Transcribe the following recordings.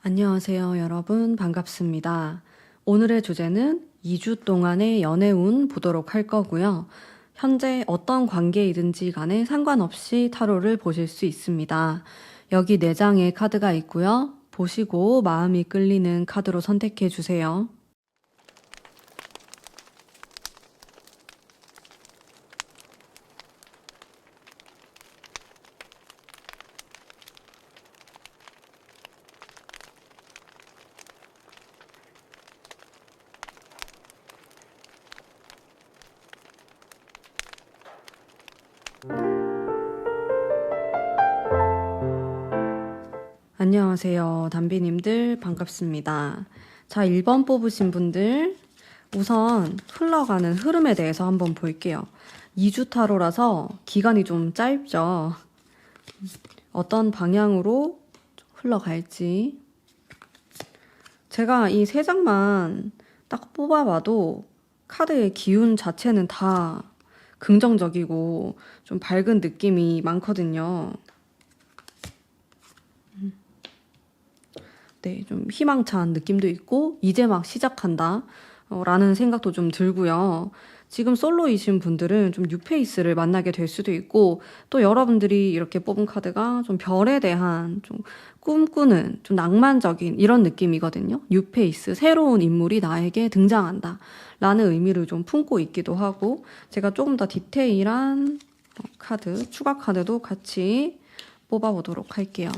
안녕하세요, 여러분. 반갑습니다. 오늘의 주제는 2주 동안의 연애운 보도록 할 거고요. 현재 어떤 관계이든지 간에 상관없이 타로를 보실 수 있습니다. 여기 4장의 카드가 있고요. 보시고 마음이 끌리는 카드로 선택해 주세요. 안녕하세요, 담비님들. 반갑습니다. 자, 1번 뽑으신 분들, 우선 흘러가는 흐름에 대해서 한번 볼게요. 2주 타로라서 기간이 좀 짧죠. 어떤 방향으로 흘러갈지. 제가 이 3장만 딱 뽑아봐도 카드의 기운 자체는 다 긍정적이고 좀 밝은 느낌이 많거든요. 네, 좀 희망찬 느낌도 있고 이제 막 시작한다 라는 생각도 좀 들고요. 지금 솔로이신 분들은 좀 뉴페이스를 만나게 될 수도 있고, 또 여러분들이 이렇게 뽑은 카드가 좀 별에 대한 좀 꿈꾸는 좀 낭만적인 이런 느낌이거든요. 뉴페이스, 새로운 인물이 나에게 등장한다 라는 의미를 좀 품고 있기도 하고, 제가 조금 더 디테일한 카드, 추가 카드도 같이 뽑아보도록 할게요.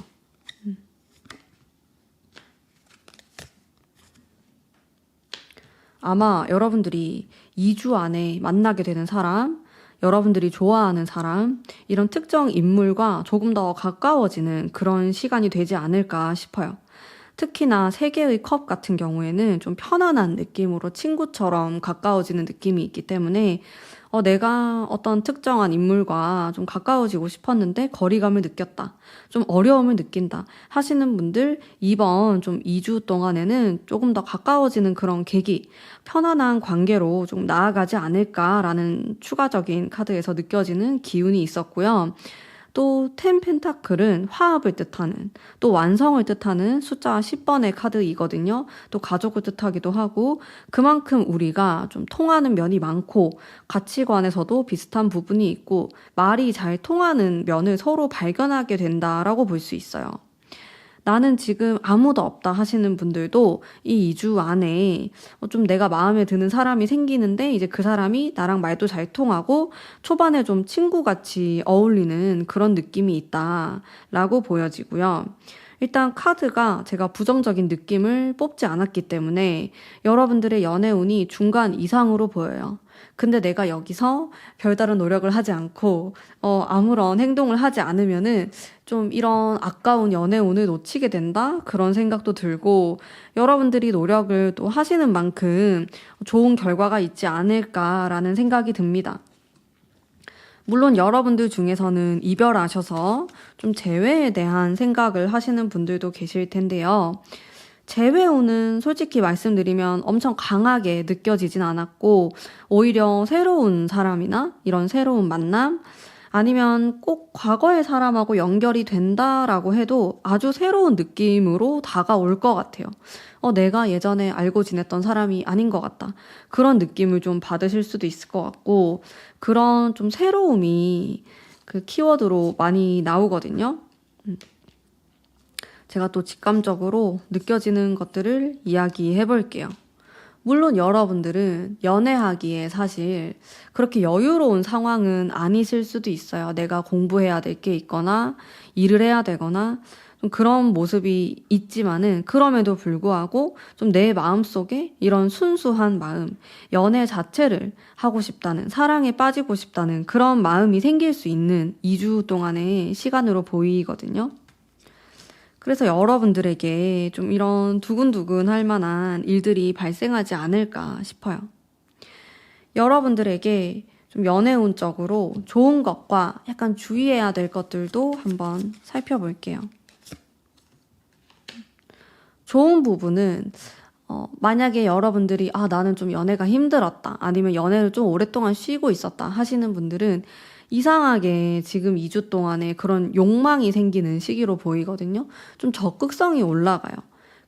아마 여러분들이 2주 안에 만나게 되는 사람, 여러분들이 좋아하는 사람, 이런 특정 인물과 조금 더 가까워지는 그런 시간이 되지 않을까 싶어요. 특히나 3개의 컵 같은 경우에는 좀 편안한 느낌으로 친구처럼 가까워지는 느낌이 있기 때문에 내가 어떤 특정한 인물과 좀 가까워지고 싶었는데 거리감을 느꼈다, 좀 어려움을 느낀다 하시는 분들, 이번 좀 2주 동안에는 조금 더 가까워지는 그런 계기, 편안한 관계로 좀 나아가지 않을까라는 추가적인 카드에서 느껴지는 기운이 있었고요. 또 10 펜타클은 화합을 뜻하는, 또 완성을 뜻하는 숫자 10번의 카드이거든요. 또 가족을 뜻하기도 하고, 그만큼 우리가 좀 통하는 면이 많고 가치관에서도 비슷한 부분이 있고 말이 잘 통하는 면을 서로 발견하게 된다라고 볼 수 있어요. 나는 지금 아무도 없다 하시는 분들도 이 2주 안에 좀 내가 마음에 드는 사람이 생기는데, 이제 그 사람이 나랑 말도 잘 통하고 초반에 좀 친구같이 어울리는 그런 느낌이 있다라고 보여지고요. 일단 카드가 제가 부정적인 느낌을 뽑지 않았기 때문에 여러분들의 연애운이 중간 이상으로 보여요. 근데 내가 여기서 별다른 노력을 하지 않고 아무런 행동을 하지 않으면은 좀 이런 아까운 연애운을 놓치게 된다? 그런 생각도 들고, 여러분들이 노력을 또 하시는 만큼 좋은 결과가 있지 않을까라는 생각이 듭니다. 물론 여러분들 중에서는 이별하셔서 좀 재회에 대한 생각을 하시는 분들도 계실 텐데요. 재회운은 솔직히 말씀드리면 엄청 강하게 느껴지진 않았고, 오히려 새로운 사람이나 이런 새로운 만남, 아니면 꼭 과거의 사람하고 연결이 된다라고 해도 아주 새로운 느낌으로 다가올 것 같아요. 내가 예전에 알고 지냈던 사람이 아닌 것 같다, 그런 느낌을 좀 받으실 수도 있을 것 같고, 그런 좀 새로움이 그 키워드로 많이 나오거든요. 제가 또 직감적으로 느껴지는 것들을 이야기해 볼게요. 물론 여러분들은 연애하기에 사실 그렇게 여유로운 상황은 아니실 수도 있어요. 내가 공부해야 될 게 있거나 일을 해야 되거나 좀 그런 모습이 있지만은, 그럼에도 불구하고 좀 내 마음속에 이런 순수한 마음, 연애 자체를 하고 싶다는, 사랑에 빠지고 싶다는 그런 마음이 생길 수 있는 2주 동안의 시간으로 보이거든요. 그래서 여러분들에게 좀 이런 두근두근 할 만한 일들이 발생하지 않을까 싶어요. 여러분들에게 좀 연애운적으로 좋은 것과 약간 주의해야 될 것들도 한번 살펴볼게요. 좋은 부분은 만약에 여러분들이 나는 좀 연애가 힘들었다, 아니면 연애를 좀 오랫동안 쉬고 있었다 하시는 분들은 이상하게 지금 2주 동안에 그런 욕망이 생기는 시기로 보이거든요. 좀 적극성이 올라가요.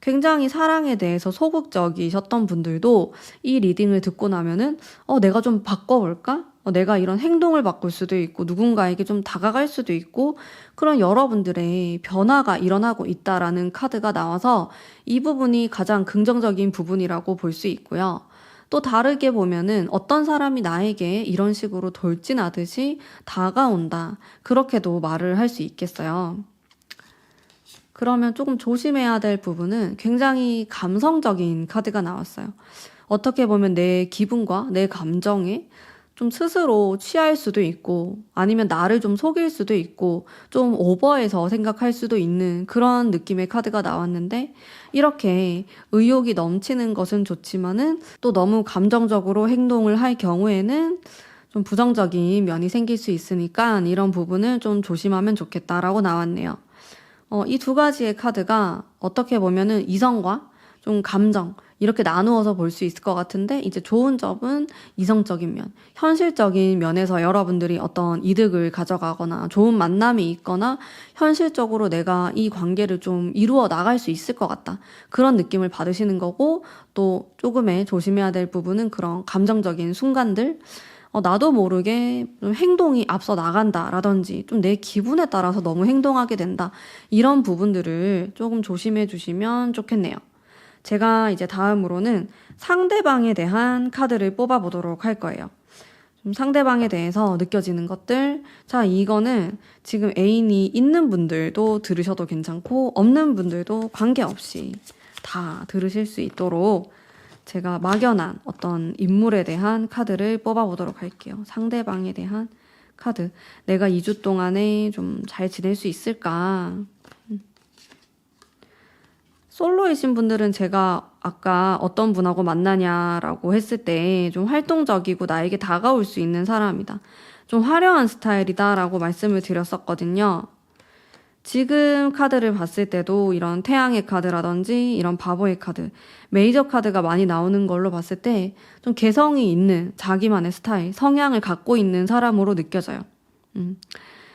굉장히 사랑에 대해서 소극적이셨던 분들도 이 리딩을 듣고 나면은 내가 좀 바꿔볼까? 내가 이런 행동을 바꿀 수도 있고 누군가에게 좀 다가갈 수도 있고 그런 여러분들의 변화가 일어나고 있다라는 카드가 나와서 이 부분이 가장 긍정적인 부분이라고 볼 수 있고요. 또 다르게 보면은 어떤 사람이 나에게 이런 식으로 돌진하듯이 다가온다. 그렇게도 말을 할 수 있겠어요. 그러면 조금 조심해야 될 부분은 굉장히 감성적인 카드가 나왔어요. 어떻게 보면 내 기분과 내 감정에 좀 스스로 취할 수도 있고 아니면 나를 좀 속일 수도 있고 좀 오버해서 생각할 수도 있는 그런 느낌의 카드가 나왔는데 이렇게 의욕이 넘치는 것은 좋지만은 또 너무 감정적으로 행동을 할 경우에는 좀 부정적인 면이 생길 수 있으니까 이런 부분을 좀 조심하면 좋겠다라고 나왔네요. 이 두 가지의 카드가 어떻게 보면은 이성과 좀 감정 이렇게 나누어서 볼 수 있을 것 같은데 이제 좋은 점은 이성적인 면, 현실적인 면에서 여러분들이 어떤 이득을 가져가거나 좋은 만남이 있거나 현실적으로 내가 이 관계를 좀 이루어 나갈 수 있을 것 같다. 그런 느낌을 받으시는 거고 또 조금의 조심해야 될 부분은 그런 감정적인 순간들 나도 모르게 좀 행동이 앞서 나간다라든지 좀 내 기분에 따라서 너무 행동하게 된다. 이런 부분들을 조금 조심해 주시면 좋겠네요. 제가 이제 다음으로는 상대방에 대한 카드를 뽑아보도록 할 거예요. 좀 상대방에 대해서 느껴지는 것들. 자, 이거는 지금 애인이 있는 분들도 들으셔도 괜찮고 없는 분들도 관계없이 다 들으실 수 있도록 제가 막연한 어떤 인물에 대한 카드를 뽑아보도록 할게요. 상대방에 대한 카드. 내가 2주 동안에 좀 잘 지낼 수 있을까? 솔로이신 분들은 제가 아까 어떤 분하고 만나냐라고 했을 때 좀 활동적이고 나에게 다가올 수 있는 사람이다. 좀 화려한 스타일이다라고 말씀을 드렸었거든요. 지금 카드를 봤을 때도 이런 태양의 카드라든지 이런 바보의 카드, 메이저 카드가 많이 나오는 걸로 봤을 때 좀 개성이 있는 자기만의 스타일, 성향을 갖고 있는 사람으로 느껴져요.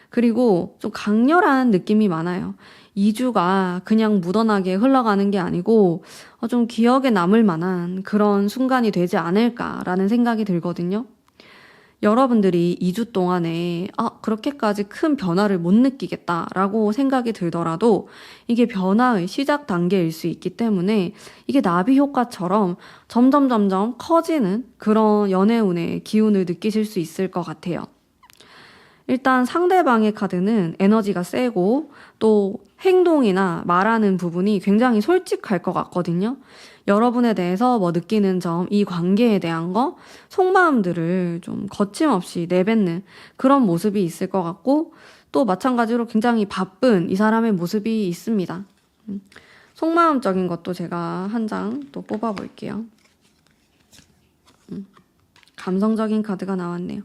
그리고 좀 강렬한 느낌이 많아요. 2주가 그냥 무던하게 흘러가는 게 아니고 좀 기억에 남을 만한 그런 순간이 되지 않을까라는 생각이 들거든요. 여러분들이 2주 동안에 그렇게까지 큰 변화를 못 느끼겠다라고 생각이 들더라도 이게 변화의 시작 단계일 수 있기 때문에 이게 나비 효과처럼 점점 커지는 그런 연애운의 기운을 느끼실 수 있을 것 같아요. 일단 상대방의 카드는 에너지가 세고 또 행동이나 말하는 부분이 굉장히 솔직할 것 같거든요. 여러분에 대해서 뭐 느끼는 점, 이 관계에 대한 거, 속마음들을 좀 거침없이 내뱉는 그런 모습이 있을 것 같고 또 마찬가지로 굉장히 바쁜 이 사람의 모습이 있습니다. 속마음적인 것도 제가 한 장 또 뽑아볼게요. 감성적인 카드가 나왔네요.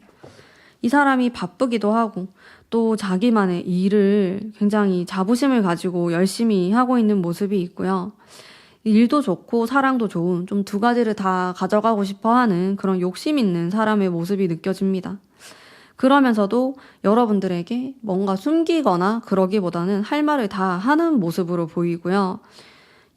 이 사람이 바쁘기도 하고 또 자기만의 일을 굉장히 자부심을 가지고 열심히 하고 있는 모습이 있고요. 일도 좋고 사랑도 좋은 좀 두 가지를 다 가져가고 싶어 하는 그런 욕심 있는 사람의 모습이 느껴집니다. 그러면서도 여러분들에게 뭔가 숨기거나 그러기보다는 할 말을 다 하는 모습으로 보이고요.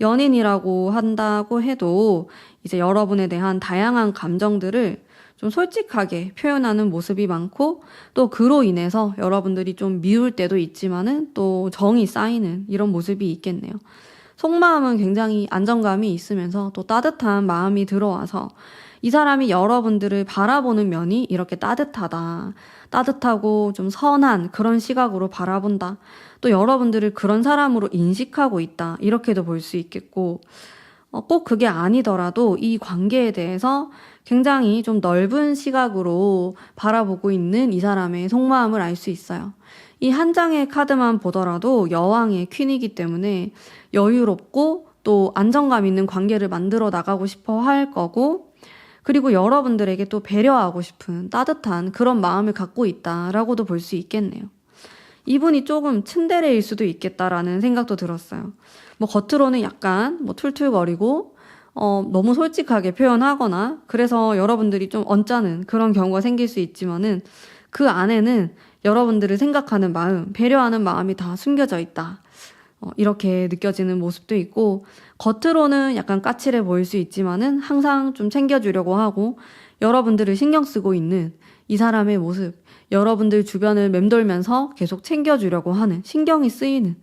연인이라고 한다고 해도 이제 여러분에 대한 다양한 감정들을 좀 솔직하게 표현하는 모습이 많고 또 그로 인해서 여러분들이 좀 미울 때도 있지만은 또 정이 쌓이는 이런 모습이 있겠네요. 속마음은 굉장히 안정감이 있으면서 또 따뜻한 마음이 들어와서 이 사람이 여러분들을 바라보는 면이 이렇게 따뜻하다. 따뜻하고 좀 선한 그런 시각으로 바라본다. 또 여러분들을 그런 사람으로 인식하고 있다. 이렇게도 볼 수 있겠고 꼭 그게 아니더라도 이 관계에 대해서 굉장히 좀 넓은 시각으로 바라보고 있는 이 사람의 속마음을 알 수 있어요. 이 한 장의 카드만 보더라도 여왕의 퀸이기 때문에 여유롭고 또 안정감 있는 관계를 만들어 나가고 싶어 할 거고 그리고 여러분들에게 또 배려하고 싶은 따뜻한 그런 마음을 갖고 있다라고도 볼 수 있겠네요. 이분이 조금 츤데레일 수도 있겠다라는 생각도 들었어요. 뭐 겉으로는 약간 뭐 툴툴거리고 너무 솔직하게 표현하거나 그래서 여러분들이 좀 언짢은 그런 경우가 생길 수 있지만은 그 안에는 여러분들을 생각하는 마음, 배려하는 마음이 다 숨겨져 있다. 이렇게 느껴지는 모습도 있고, 겉으로는 약간 까칠해 보일 수 있지만은 항상 좀 챙겨주려고 하고, 여러분들을 신경 쓰고 있는 이 사람의 모습, 여러분들 주변을 맴돌면서 계속 챙겨주려고 하는, 신경이 쓰이는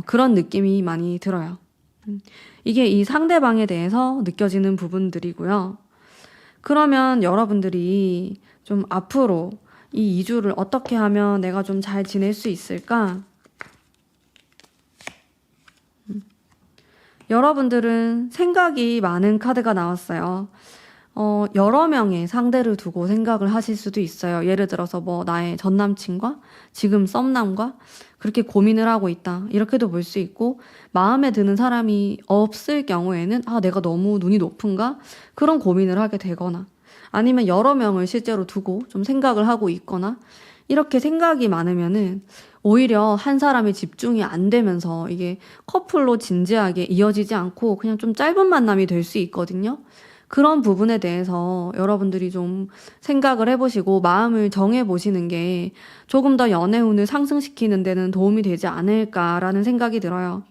그런 느낌이 많이 들어요. 이게 이 상대방에 대해서 느껴지는 부분들이고요. 그러면 여러분들이 좀 앞으로 이 2주를 어떻게 하면 내가 좀 잘 지낼 수 있을까? 여러분들은 생각이 많은 카드가 나왔어요. 여러 명의 상대를 두고 생각을 하실 수도 있어요. 예를 들어서 뭐 나의 전 남친과 지금 썸남과 그렇게 고민을 하고 있다. 이렇게도 볼 수 있고, 마음에 드는 사람이 없을 경우에는 내가 너무 눈이 높은가? 그런 고민을 하게 되거나, 아니면 여러 명을 실제로 두고 좀 생각을 하고 있거나, 이렇게 생각이 많으면은 오히려 한 사람이 집중이 안 되면서 이게 커플로 진지하게 이어지지 않고 그냥 좀 짧은 만남이 될 수 있거든요. 그런 부분에 대해서 여러분들이 좀 생각을 해보시고 마음을 정해보시는 게 조금 더 연애운을 상승시키는 데는 도움이 되지 않을까라는 생각이 들어요.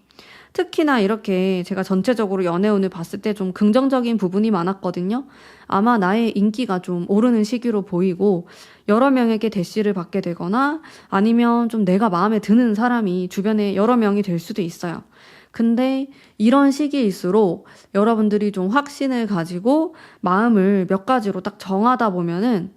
특히나 이렇게 제가 전체적으로 연애운을 봤을 때 좀 긍정적인 부분이 많았거든요. 아마 나의 인기가 좀 오르는 시기로 보이고, 여러 명에게 대시를 받게 되거나 아니면 좀 내가 마음에 드는 사람이 주변에 여러 명이 될 수도 있어요. 근데 이런 시기일수록 여러분들이 좀 확신을 가지고 마음을 몇 가지로 딱 정하다 보면은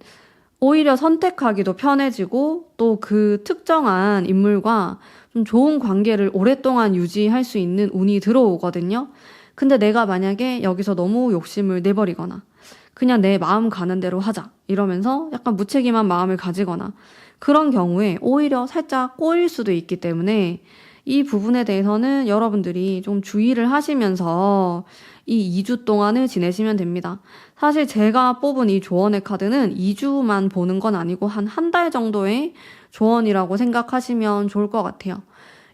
오히려 선택하기도 편해지고, 또 그 특정한 인물과 좀 좋은 관계를 오랫동안 유지할 수 있는 운이 들어오거든요. 근데 내가 만약에 여기서 너무 욕심을 내버리거나 그냥 내 마음 가는 대로 하자 이러면서 약간 무책임한 마음을 가지거나, 그런 경우에 오히려 살짝 꼬일 수도 있기 때문에 이 부분에 대해서는 여러분들이 좀 주의를 하시면서 이 2주 동안을 지내시면 됩니다. 사실 제가 뽑은 이 조언의 카드는 2주만 보는 건 아니고 한 달 정도의 조언이라고 생각하시면 좋을 것 같아요.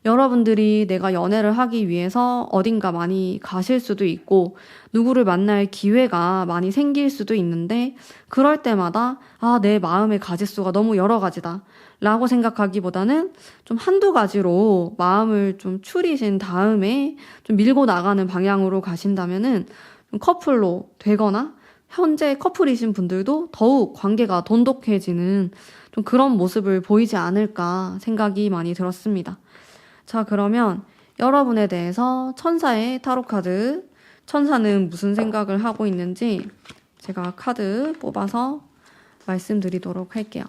여러분들이 내가 연애를 하기 위해서 어딘가 많이 가실 수도 있고, 누구를 만날 기회가 많이 생길 수도 있는데, 그럴 때마다 내 마음의 가짓수가 너무 여러 가지다 라고 생각하기보다는 좀 한두 가지로 마음을 좀 추리신 다음에 좀 밀고 나가는 방향으로 가신다면은 좀 커플로 되거나, 현재 커플이신 분들도 더욱 관계가 돈독해지는 좀 그런 모습을 보이지 않을까 생각이 많이 들었습니다. 자, 그러면 여러분에 대해서 천사의 타로 카드, 천사는 무슨 생각을 하고 있는지 제가 카드 뽑아서 말씀드리도록 할게요.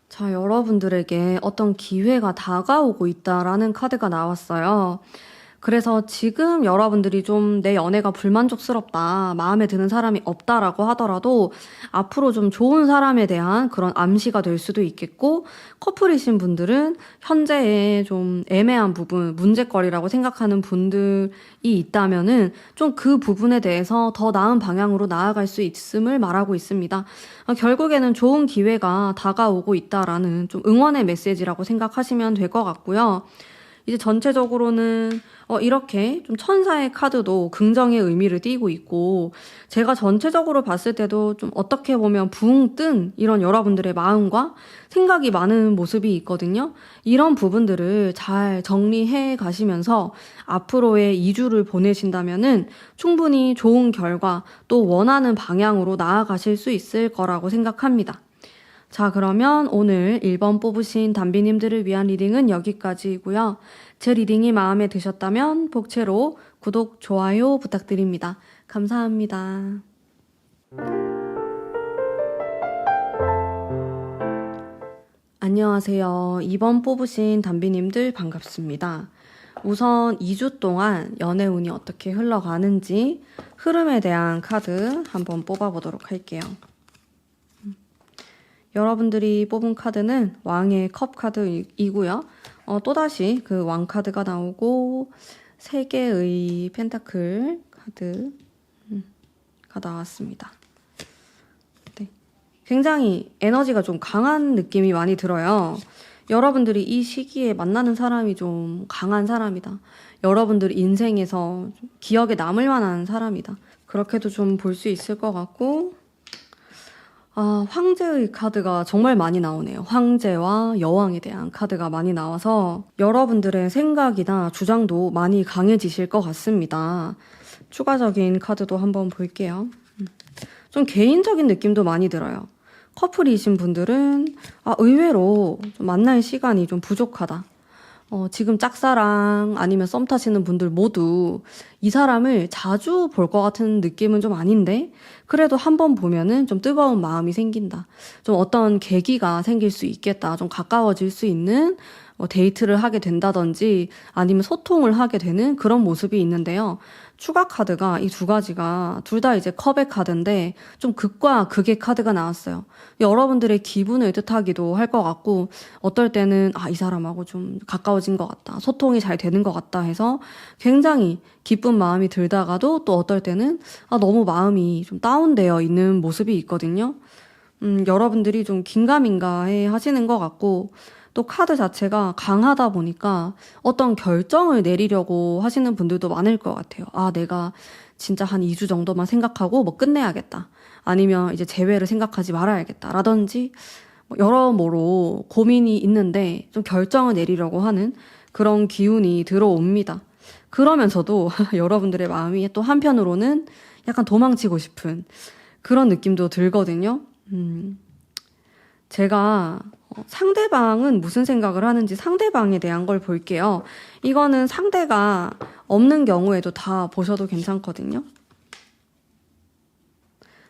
자, 여러분들에게 어떤 기회가 다가오고 있다라는 카드가 나왔어요. 그래서 지금 여러분들이 좀 내 연애가 불만족스럽다, 마음에 드는 사람이 없다라고 하더라도 앞으로 좀 좋은 사람에 대한 그런 암시가 될 수도 있겠고, 커플이신 분들은 현재의 좀 애매한 부분, 문제거리라고 생각하는 분들이 있다면은 좀 그 부분에 대해서 더 나은 방향으로 나아갈 수 있음을 말하고 있습니다. 결국에는 좋은 기회가 다가오고 있다라는 좀 응원의 메시지라고 생각하시면 될 것 같고요. 이제 전체적으로는 이렇게 좀 천사의 카드도 긍정의 의미를 띠고 있고, 제가 전체적으로 봤을 때도 좀 어떻게 보면 붕 뜬 이런 여러분들의 마음과 생각이 많은 모습이 있거든요. 이런 부분들을 잘 정리해 가시면서 앞으로의 2주를 보내신다면은 충분히 좋은 결과, 또 원하는 방향으로 나아가실 수 있을 거라고 생각합니다. 자, 그러면 오늘 1번 뽑으신 담비님들을 위한 리딩은 여기까지이고요. 제 리딩이 마음에 드셨다면 복채로 구독, 좋아요 부탁드립니다. 감사합니다. 안녕하세요. 2번 뽑으신 담비님들 반갑습니다. 우선 2주 동안 연애운이 어떻게 흘러가는지 흐름에 대한 카드 한번 뽑아보도록 할게요. 여러분들이 뽑은 카드는 왕의 컵 카드이고요. 또다시 그 왕 카드가 나오고 3개의 펜타클 카드가 나왔습니다. 네. 굉장히 에너지가 좀 강한 느낌이 많이 들어요. 여러분들이 이 시기에 만나는 사람이 좀 강한 사람이다. 여러분들 인생에서 기억에 남을 만한 사람이다. 그렇게도 좀 볼 수 있을 것 같고, 황제의 카드가 정말 많이 나오네요. 황제와 여왕에 대한 카드가 많이 나와서 여러분들의 생각이나 주장도 많이 강해지실 것 같습니다. 추가적인 카드도 한번 볼게요. 좀 개인적인 느낌도 많이 들어요. 커플이신 분들은 의외로 좀 만날 시간이 좀 부족하다. 지금 짝사랑 아니면 썸 타시는 분들 모두 이 사람을 자주 볼 것 같은 느낌은 좀 아닌데 그래도 한 번 보면은 좀 뜨거운 마음이 생긴다. 좀 어떤 계기가 생길 수 있겠다. 좀 가까워질 수 있는 데이트를 하게 된다든지 아니면 소통을 하게 되는 그런 모습이 있는데요. 추가 카드가 이 두 가지가 둘 다 이제 컵의 카드인데 좀 극과 극의 카드가 나왔어요. 여러분들의 기분을 뜻하기도 할 것 같고 어떨 때는 이 사람하고 좀 가까워진 것 같다. 소통이 잘 되는 것 같다 해서 굉장히 기쁜 마음이 들다가도 또 어떨 때는 너무 마음이 좀 다운되어 있는 모습이 있거든요. 여러분들이 좀 긴가민가해 하시는 것 같고 또 카드 자체가 강하다 보니까 어떤 결정을 내리려고 하시는 분들도 많을 것 같아요. 내가 진짜 한 2주 정도만 생각하고 끝내야겠다. 아니면 이제 재회를 생각하지 말아야겠다. 라든지 여러모로 고민이 있는데 좀 결정을 내리려고 하는 그런 기운이 들어옵니다. 그러면서도 여러분들의 마음이 또 한편으로는 약간 도망치고 싶은 그런 느낌도 들거든요. 제가 상대방은 무슨 생각을 하는지 상대방에 대한 걸 볼게요. 이거는 상대가 없는 경우에도 다 보셔도 괜찮거든요.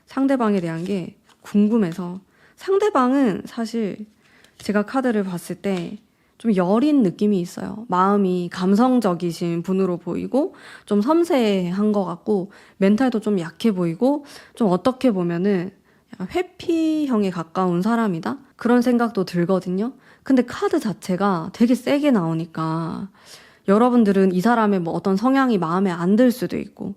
상대방에 대한 게 궁금해서 상대방은 사실 제가 카드를 봤을 때 좀 여린 느낌이 있어요. 마음이 감성적이신 분으로 보이고 좀 섬세한 것 같고 멘탈도 좀 약해 보이고 좀 어떻게 보면은 약간 회피형에 가까운 사람이다? 그런 생각도 들거든요. 근데 카드 자체가 되게 세게 나오니까 여러분들은 이 사람의 어떤 성향이 마음에 안 들 수도 있고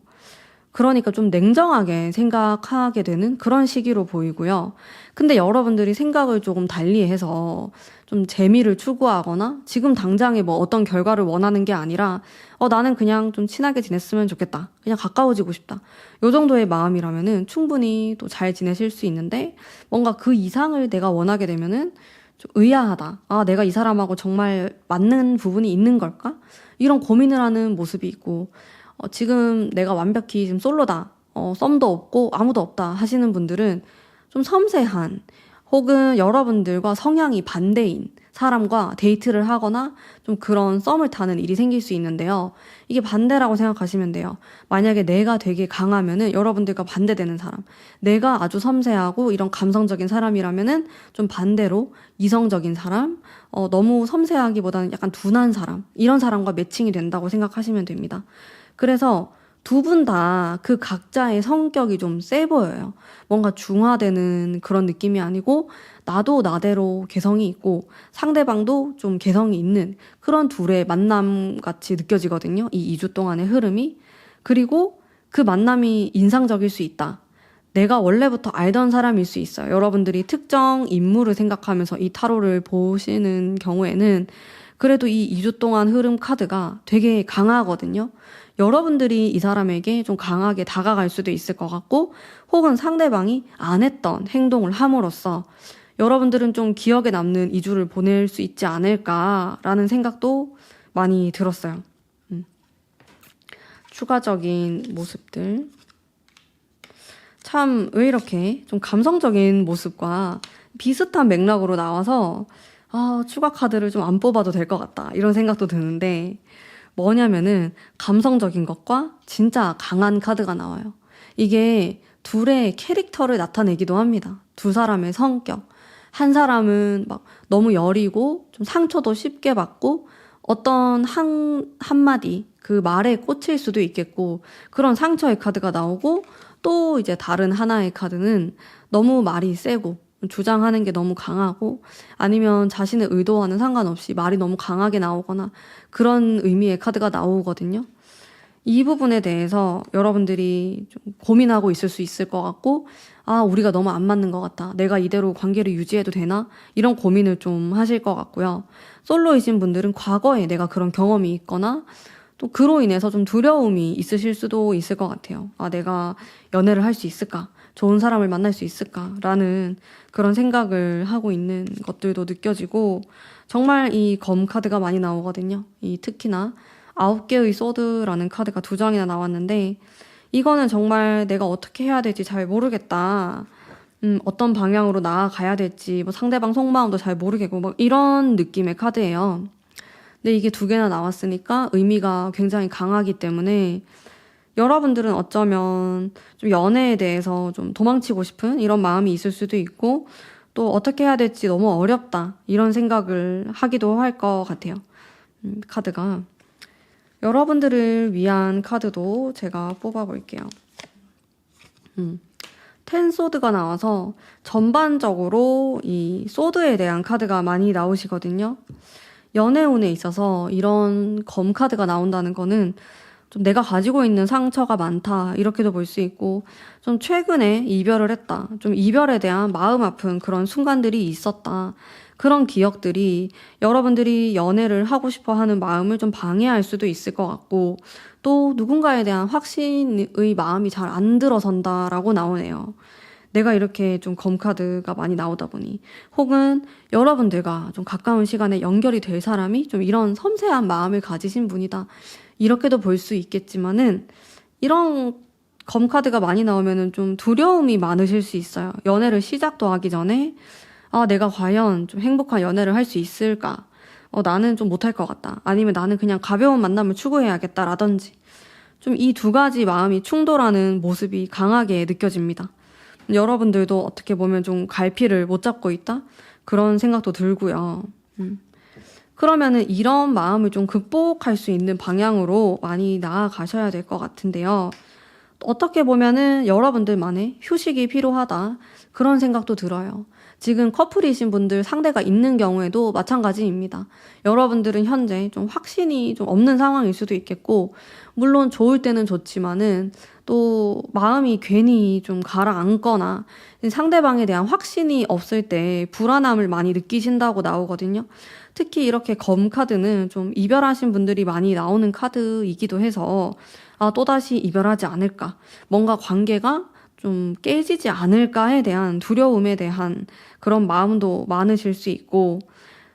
그러니까 좀 냉정하게 생각하게 되는 그런 시기로 보이고요. 근데 여러분들이 생각을 조금 달리해서 좀 재미를 추구하거나 지금 당장에 어떤 결과를 원하는 게 아니라 나는 그냥 좀 친하게 지냈으면 좋겠다. 그냥 가까워지고 싶다. 요 정도의 마음이라면은 충분히 또 잘 지내실 수 있는데 뭔가 그 이상을 내가 원하게 되면은 좀 의아하다. 내가 이 사람하고 정말 맞는 부분이 있는 걸까? 이런 고민을 하는 모습이 있고 지금 내가 완벽히 지금 솔로다. 썸도 없고 아무도 없다 하시는 분들은 좀 섬세한 혹은 여러분들과 성향이 반대인 사람과 데이트를 하거나 좀 그런 썸을 타는 일이 생길 수 있는데요. 이게 반대라고 생각하시면 돼요. 만약에 내가 되게 강하면은 여러분들과 반대되는 사람, 내가 아주 섬세하고 이런 감성적인 사람이라면은 좀 반대로 이성적인 사람, 너무 섬세하기보다는 약간 둔한 사람, 이런 사람과 매칭이 된다고 생각하시면 됩니다. 그래서 두 분 다 그 각자의 성격이 좀 세 보여요. 뭔가 중화되는 그런 느낌이 아니고 나도 나대로 개성이 있고 상대방도 좀 개성이 있는 그런 둘의 만남 같이 느껴지거든요. 이 2주 동안의 흐름이. 그리고 그 만남이 인상적일 수 있다. 내가 원래부터 알던 사람일 수 있어요. 여러분들이 특정 인물을 생각하면서 이 타로를 보시는 경우에는 그래도 이 2주 동안 흐름 카드가 되게 강하거든요. 여러분들이 이 사람에게 좀 강하게 다가갈 수도 있을 것 같고 혹은 상대방이 안 했던 행동을 함으로써 여러분들은 좀 기억에 남는 2주를 보낼 수 있지 않을까라는 생각도 많이 들었어요. 추가적인 모습들. 참 왜 이렇게 좀 감성적인 모습과 비슷한 맥락으로 나와서 추가 카드를 좀 안 뽑아도 될 것 같다 이런 생각도 드는데 뭐냐면은 감성적인 것과 진짜 강한 카드가 나와요. 이게 둘의 캐릭터를 나타내기도 합니다. 두 사람의 성격. 한 사람은 너무 여리고 좀 상처도 쉽게 받고 어떤 한마디 그 말에 꽂힐 수도 있겠고 그런 상처의 카드가 나오고 또 이제 다른 하나의 카드는 너무 말이 세고 주장하는 게 너무 강하고 아니면 자신의 의도와는 상관없이 말이 너무 강하게 나오거나 그런 의미의 카드가 나오거든요. 이 부분에 대해서 여러분들이 좀 고민하고 있을 수 있을 것 같고 우리가 너무 안 맞는 것 같다. 내가 이대로 관계를 유지해도 되나? 이런 고민을 좀 하실 것 같고요. 솔로이신 분들은 과거에 내가 그런 경험이 있거나 또 그로 인해서 좀 두려움이 있으실 수도 있을 것 같아요. 내가 연애를 할 수 있을까? 좋은 사람을 만날 수 있을까라는 그런 생각을 하고 있는 것들도 느껴지고, 정말 이 검 카드가 많이 나오거든요. 이 특히나 9개의 소드라는 카드가 2장이나 나왔는데, 이거는 정말 내가 어떻게 해야 될지 잘 모르겠다. 어떤 방향으로 나아가야 될지, 뭐 상대방 속마음도 잘 모르겠고, 막 이런 느낌의 카드예요. 근데 이게 2개나 나왔으니까 의미가 굉장히 강하기 때문에 여러분들은 어쩌면 좀 연애에 대해서 좀 도망치고 싶은 이런 마음이 있을 수도 있고, 또 어떻게 해야 될지 너무 어렵다 이런 생각을 하기도 할 것 같아요. 카드가. 여러분들을 위한 카드도 제가 뽑아볼게요. 텐 소드가 나와서 전반적으로 이 소드에 대한 카드가 많이 나오시거든요. 연애운에 있어서 이런 검 카드가 나온다는 거는 좀 내가 가지고 있는 상처가 많다 이렇게도 볼 수 있고, 좀 최근에 이별을 했다, 좀 이별에 대한 마음 아픈 그런 순간들이 있었다, 그런 기억들이 여러분들이 연애를 하고 싶어 하는 마음을 좀 방해할 수도 있을 것 같고, 또 누군가에 대한 확신의 마음이 잘 안 들어선다라고 나오네요. 내가 이렇게 좀 검카드가 많이 나오다 보니, 혹은 여러분들과 좀 가까운 시간에 연결이 될 사람이 좀 이런 섬세한 마음을 가지신 분이다 이렇게도 볼 수 있겠지만은, 이런 검카드가 많이 나오면은 좀 두려움이 많으실 수 있어요. 연애를 시작도 하기 전에 내가 과연 좀 행복한 연애를 할 수 있을까? 나는 좀 못할 것 같다. 아니면 나는 그냥 가벼운 만남을 추구해야겠다라든지, 좀 이 2가지 마음이 충돌하는 모습이 강하게 느껴집니다. 여러분들도 어떻게 보면 좀 갈피를 못 잡고 있다? 그런 생각도 들고요. 그러면은 이런 마음을 좀 극복할 수 있는 방향으로 많이 나아가셔야 될 것 같은데요. 어떻게 보면은 여러분들만의 휴식이 필요하다, 그런 생각도 들어요. 지금 커플이신 분들 상대가 있는 경우에도 마찬가지입니다. 여러분들은 현재 좀 확신이 좀 없는 상황일 수도 있겠고, 물론 좋을 때는 좋지만은 또 마음이 괜히 좀 가라앉거나 상대방에 대한 확신이 없을 때 불안함을 많이 느끼신다고 나오거든요. 특히 이렇게 검 카드는 좀 이별하신 분들이 많이 나오는 카드이기도 해서, 또다시 이별하지 않을까, 뭔가 관계가 좀 깨지지 않을까에 대한 두려움에 대한 그런 마음도 많으실 수 있고,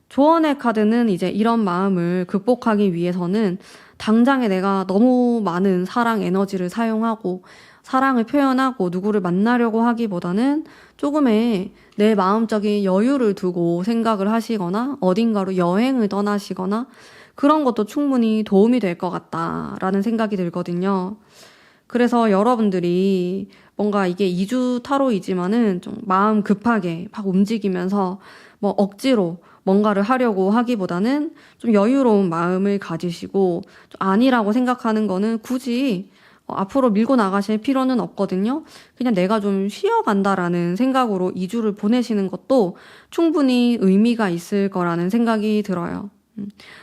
조언의 카드는 이제 이런 마음을 극복하기 위해서는 당장에 내가 너무 많은 사랑 에너지를 사용하고 사랑을 표현하고 누구를 만나려고 하기보다는 조금의 내 마음적인 여유를 두고 생각을 하시거나 어딘가로 여행을 떠나시거나, 그런 것도 충분히 도움이 될 것 같다라는 생각이 들거든요. 그래서 여러분들이 뭔가 이게 2주 타로이지만은 좀 마음 급하게 막 움직이면서 뭐 억지로 뭔가를 하려고 하기보다는 좀 여유로운 마음을 가지시고, 좀 아니라고 생각하는 거는 굳이 앞으로 밀고 나가실 필요는 없거든요. 그냥 내가 좀 쉬어간다라는 생각으로 2주를 보내시는 것도 충분히 의미가 있을 거라는 생각이 들어요.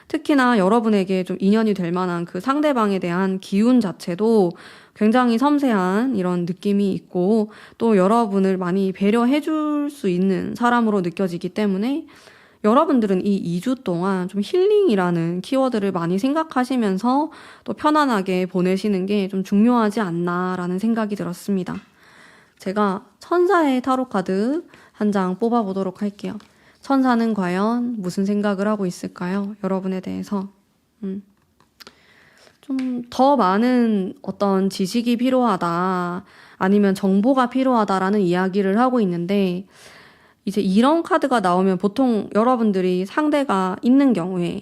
특히나 여러분에게 좀 인연이 될 만한 그 상대방에 대한 기운 자체도 굉장히 섬세한 이런 느낌이 있고, 또 여러분을 많이 배려해 줄 수 있는 사람으로 느껴지기 때문에, 여러분들은 이 2주 동안 좀 힐링이라는 키워드를 많이 생각하시면서 또 편안하게 보내시는 게 좀 중요하지 않나라는 생각이 들었습니다. 제가 천사의 타로 카드 한 장 뽑아보도록 할게요. 천사는 과연 무슨 생각을 하고 있을까요? 여러분에 대해서. 좀 더 많은 어떤 지식이 필요하다, 아니면 정보가 필요하다라는 이야기를 하고 있는데, 이제 이런 카드가 나오면 보통 여러분들이 상대가 있는 경우에,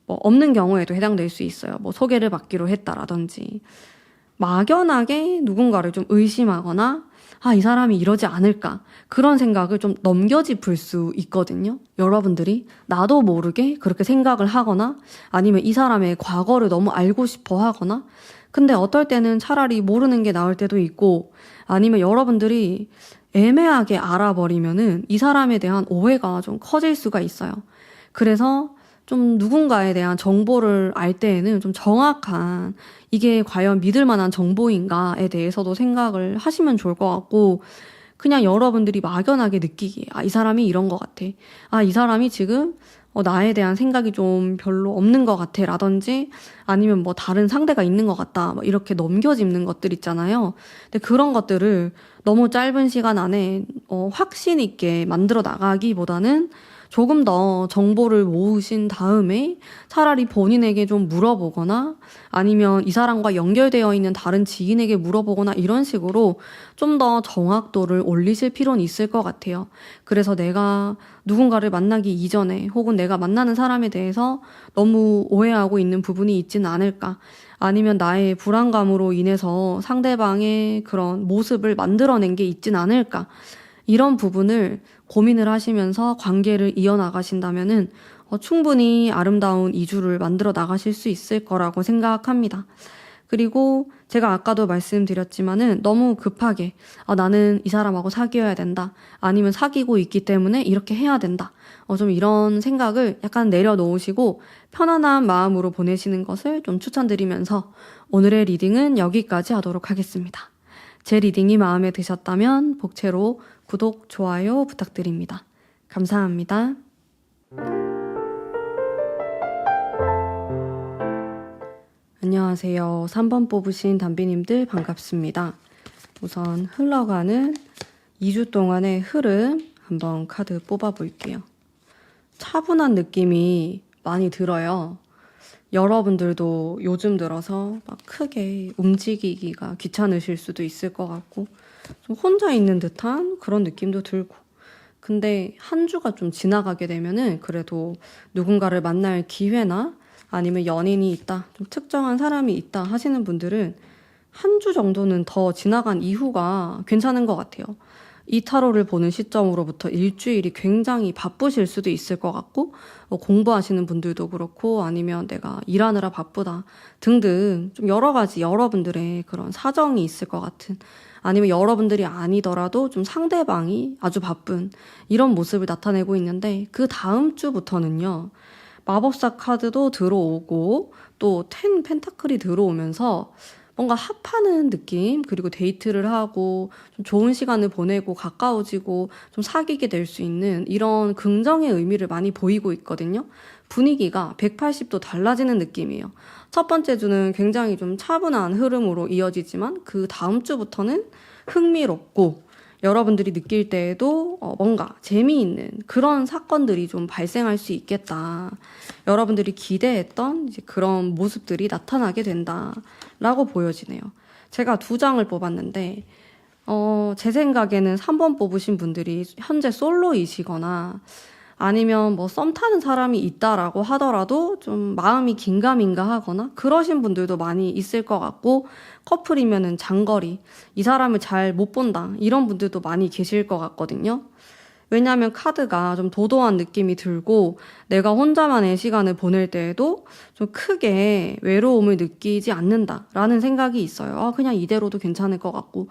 뭐 없는 경우에도 해당될 수 있어요. 뭐 소개를 받기로 했다라든지, 막연하게 누군가를 좀 의심하거나 이 사람이 이러지 않을까, 그런 생각을 좀 넘겨짚을 수 있거든요. 여러분들이 나도 모르게 그렇게 생각을 하거나, 아니면 이 사람의 과거를 너무 알고 싶어 하거나. 근데 어떨 때는 차라리 모르는 게 나을 때도 있고, 아니면 여러분들이 애매하게 알아버리면은 이 사람에 대한 오해가 좀 커질 수가 있어요. 그래서 좀 누군가에 대한 정보를 알 때에는 좀 정확한, 이게 과연 믿을 만한 정보인가에 대해서도 생각을 하시면 좋을 것 같고, 그냥 여러분들이 막연하게 느끼기에 이 사람이 이런 것 같아, 이 사람이 지금 나에 대한 생각이 좀 별로 없는 것 같아 라든지 아니면 뭐 다른 상대가 있는 것 같다 뭐 이렇게 넘겨짚는 것들 있잖아요. 근데 그런 것들을 너무 짧은 시간 안에 확신 있게 만들어 나가기보다는 조금 더 정보를 모으신 다음에 차라리 본인에게 좀 물어보거나 아니면 이 사람과 연결되어 있는 다른 지인에게 물어보거나 이런 식으로 좀 더 정확도를 올리실 필요는 있을 것 같아요. 그래서 내가 누군가를 만나기 이전에 혹은 내가 만나는 사람에 대해서 너무 오해하고 있는 부분이 있지는 않을까. 아니면 나의 불안감으로 인해서 상대방의 그런 모습을 만들어낸 게 있진 않을까. 이런 부분을 고민을 하시면서 관계를 이어나가신다면은 충분히 아름다운 이주를 만들어 나가실 수 있을 거라고 생각합니다. 그리고 제가 아까도 말씀드렸지만은 너무 급하게 나는 이 사람하고 사귀어야 된다. 아니면 사귀고 있기 때문에 이렇게 해야 된다. 좀 이런 생각을 약간 내려놓으시고 편안한 마음으로 보내시는 것을 좀 추천드리면서 오늘의 리딩은 여기까지 하도록 하겠습니다. 제 리딩이 마음에 드셨다면 복채로 구독, 좋아요 부탁드립니다. 감사합니다. 안녕하세요. 3번 뽑으신 담비님들 반갑습니다. 우선 흘러가는 2주 동안의 흐름 한번 카드 뽑아볼게요. 차분한 느낌이 많이 들어요. 여러분들도 요즘 들어서 막 크게 움직이기가 귀찮으실 수도 있을 것 같고 좀 혼자 있는 듯한 그런 느낌도 들고 근데 한 주가 좀 지나가게 되면은 그래도 누군가를 만날 기회나 아니면 연인이 있다, 좀 특정한 사람이 있다 하시는 분들은 한 주 정도는 더 지나간 이후가 괜찮은 것 같아요. 이 타로를 보는 시점으로부터 일주일이 굉장히 바쁘실 수도 있을 것 같고 공부하시는 분들도 그렇고 아니면 내가 일하느라 바쁘다 등등 좀 여러 가지 여러분들의 그런 사정이 있을 것 같은 아니면 여러분들이 아니더라도 좀 상대방이 아주 바쁜 이런 모습을 나타내고 있는데 그 다음 주부터는요. 마법사 카드도 들어오고 또 10 펜타클이 들어오면서 뭔가 합하는 느낌 그리고 데이트를 하고 좀 좋은 시간을 보내고 가까워지고 좀 사귀게 될 수 있는 이런 긍정의 의미를 많이 보이고 있거든요. 분위기가 180도 달라지는 느낌이에요. 첫 번째 주는 굉장히 좀 차분한 흐름으로 이어지지만 그 다음 주부터는 흥미롭고 여러분들이 느낄 때에도 뭔가 재미있는 그런 사건들이 좀 발생할 수 있겠다. 여러분들이 기대했던 이제 그런 모습들이 나타나게 된다라고 보여지네요. 제가 2장을 뽑았는데 제 생각에는 3번 뽑으신 분들이 현재 솔로이시거나 아니면 뭐 썸 타는 사람이 있다라고 하더라도 좀 마음이 긴가민가 하거나 그러신 분들도 많이 있을 것 같고 커플이면은 장거리, 이 사람을 잘 못 본다 이런 분들도 많이 계실 것 같거든요. 왜냐하면 카드가 좀 도도한 느낌이 들고 내가 혼자만의 시간을 보낼 때에도 좀 크게 외로움을 느끼지 않는다라는 생각이 있어요. 그냥 이대로도 괜찮을 것 같고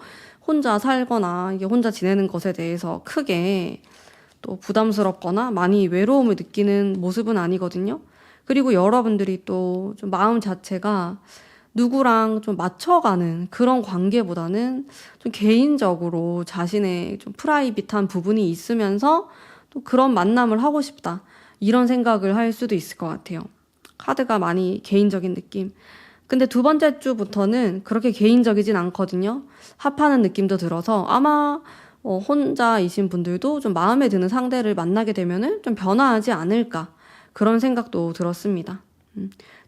혼자 살거나 이게 혼자 지내는 것에 대해서 크게 또 부담스럽거나 많이 외로움을 느끼는 모습은 아니거든요. 그리고 여러분들이 또 좀 마음 자체가 누구랑 좀 맞춰가는 그런 관계보다는 좀 개인적으로 자신의 좀 프라이빗한 부분이 있으면서 또 그런 만남을 하고 싶다. 이런 생각을 할 수도 있을 것 같아요. 카드가 많이 개인적인 느낌. 근데 2번째 주부터는 그렇게 개인적이진 않거든요. 합하는 느낌도 들어서 아마 혼자이신 분들도 좀 마음에 드는 상대를 만나게 되면은 좀 변화하지 않을까 그런 생각도 들었습니다.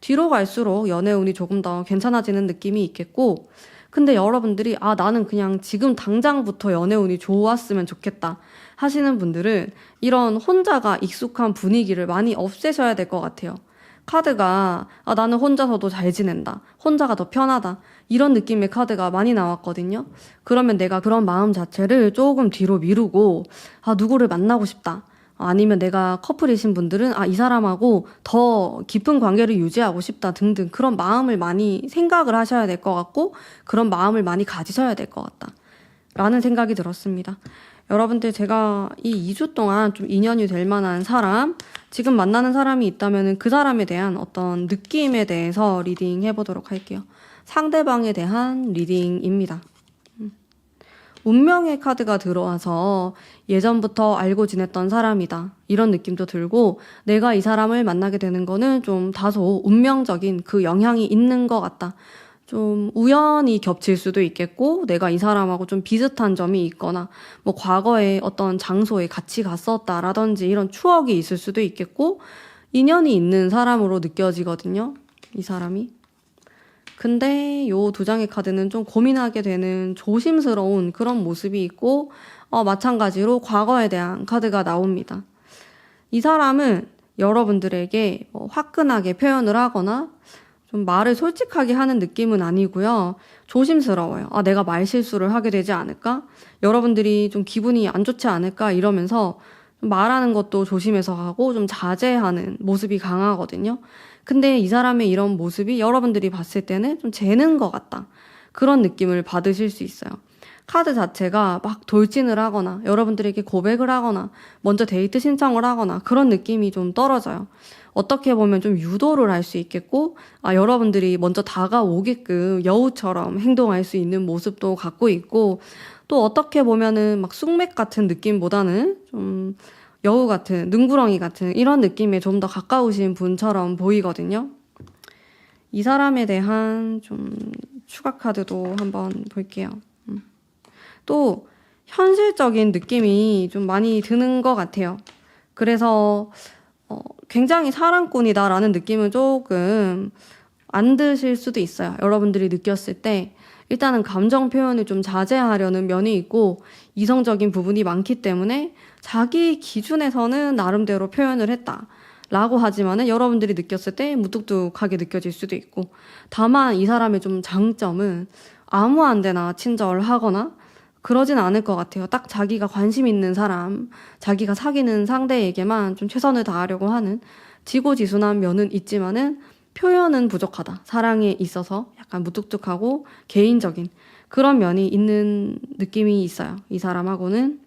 뒤로 갈수록 연애운이 조금 더 괜찮아지는 느낌이 있겠고 근데 여러분들이 나는 그냥 지금 당장부터 연애운이 좋았으면 좋겠다 하시는 분들은 이런 혼자가 익숙한 분위기를 많이 없애셔야 될 것 같아요. 카드가 나는 혼자서도 잘 지낸다. 혼자가 더 편하다. 이런 느낌의 카드가 많이 나왔거든요. 그러면 내가 그런 마음 자체를 조금 뒤로 미루고 누구를 만나고 싶다. 아니면 내가 커플이신 분들은 이 사람하고 더 깊은 관계를 유지하고 싶다 등등 그런 마음을 많이 생각을 하셔야 될 것 같고 그런 마음을 많이 가지셔야 될 것 같다. 라는 생각이 들었습니다. 여러분들 제가 이 2주 동안 좀 인연이 될 만한 사람 지금 만나는 사람이 있다면 그 사람에 대한 어떤 느낌에 대해서 리딩 해보도록 할게요. 상대방에 대한 리딩입니다. 운명의 카드가 들어와서 예전부터 알고 지냈던 사람이다. 이런 느낌도 들고 내가 이 사람을 만나게 되는 거는 좀 다소 운명적인 그 영향이 있는 것 같다. 좀 우연히 겹칠 수도 있겠고 내가 이 사람하고 좀 비슷한 점이 있거나 뭐 과거에 어떤 장소에 같이 갔었다라든지 이런 추억이 있을 수도 있겠고 인연이 있는 사람으로 느껴지거든요. 이 사람이. 근데 요 두 장의 카드는 좀 고민하게 되는 조심스러운 그런 모습이 있고 마찬가지로 과거에 대한 카드가 나옵니다. 이 사람은 여러분들에게 화끈하게 표현을 하거나 좀 말을 솔직하게 하는 느낌은 아니고요. 조심스러워요. 내가 말실수를 하게 되지 않을까? 여러분들이 좀 기분이 안 좋지 않을까? 이러면서 좀 말하는 것도 조심해서 하고 좀 자제하는 모습이 강하거든요. 근데 이 사람의 이런 모습이 여러분들이 봤을 때는 좀 재는 것 같다. 그런 느낌을 받으실 수 있어요. 카드 자체가 막 돌진을 하거나 여러분들에게 고백을 하거나 먼저 데이트 신청을 하거나 그런 느낌이 좀 떨어져요. 어떻게 보면 좀 유도를 할 수 있겠고 여러분들이 먼저 다가오게끔 여우처럼 행동할 수 있는 모습도 갖고 있고 또 어떻게 보면은 막 숙맥 같은 느낌보다는 좀 여우 같은 능구렁이 같은 이런 느낌에 좀 더 가까우신 분처럼 보이거든요. 이 사람에 대한 좀 추가 카드도 한번 볼게요. 또 현실적인 느낌이 좀 많이 드는 것 같아요. 그래서 굉장히 사랑꾼이다라는 느낌은 조금 안 드실 수도 있어요. 여러분들이 느꼈을 때 일단은 감정 표현을 좀 자제하려는 면이 있고 이성적인 부분이 많기 때문에 자기 기준에서는 나름대로 표현을 했다. 라고 하지만은 여러분들이 느꼈을 때 무뚝뚝하게 느껴질 수도 있고 다만 이 사람의 좀 장점은 아무 데나 친절하거나 그러진 않을 것 같아요. 딱 자기가 관심 있는 사람, 자기가 사귀는 상대에게만 좀 최선을 다하려고 하는 지고지순한 면은 있지만은 표현은 부족하다. 사랑에 있어서 약간 무뚝뚝하고 개인적인 그런 면이 있는 느낌이 있어요. 이 사람하고는.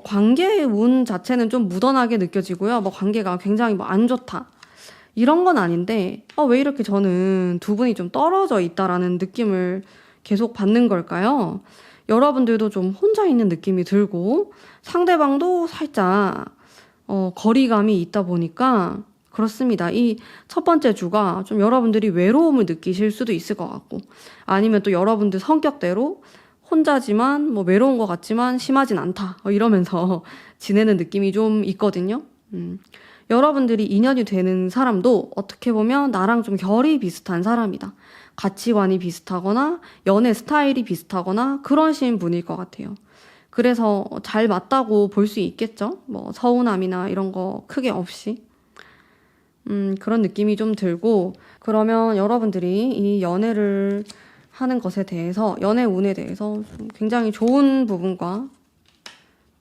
관계의 운 자체는 좀 묻어나게 느껴지고요. 관계가 굉장히 안 좋다. 이런 건 아닌데, 왜 이렇게 저는 두 분이 좀 떨어져 있다라는 느낌을 계속 받는 걸까요? 여러분들도 좀 혼자 있는 느낌이 들고, 상대방도 살짝, 거리감이 있다 보니까, 그렇습니다. 이 첫 번째 주가 좀 여러분들이 외로움을 느끼실 수도 있을 것 같고, 아니면 또 여러분들 성격대로 혼자지만 외로운 것 같지만 심하진 않다 이러면서 지내는 느낌이 좀 있거든요. 여러분들이 인연이 되는 사람도 어떻게 보면 나랑 좀 결이 비슷한 사람이다. 가치관이 비슷하거나 연애 스타일이 비슷하거나 그러신 분일 것 같아요. 그래서 잘 맞다고 볼 수 있겠죠. 서운함이나 이런 거 크게 없이. 그런 느낌이 좀 들고 그러면 여러분들이 이 연애를 하는 것에 대해서 연애 운에 대해서 굉장히 좋은 부분과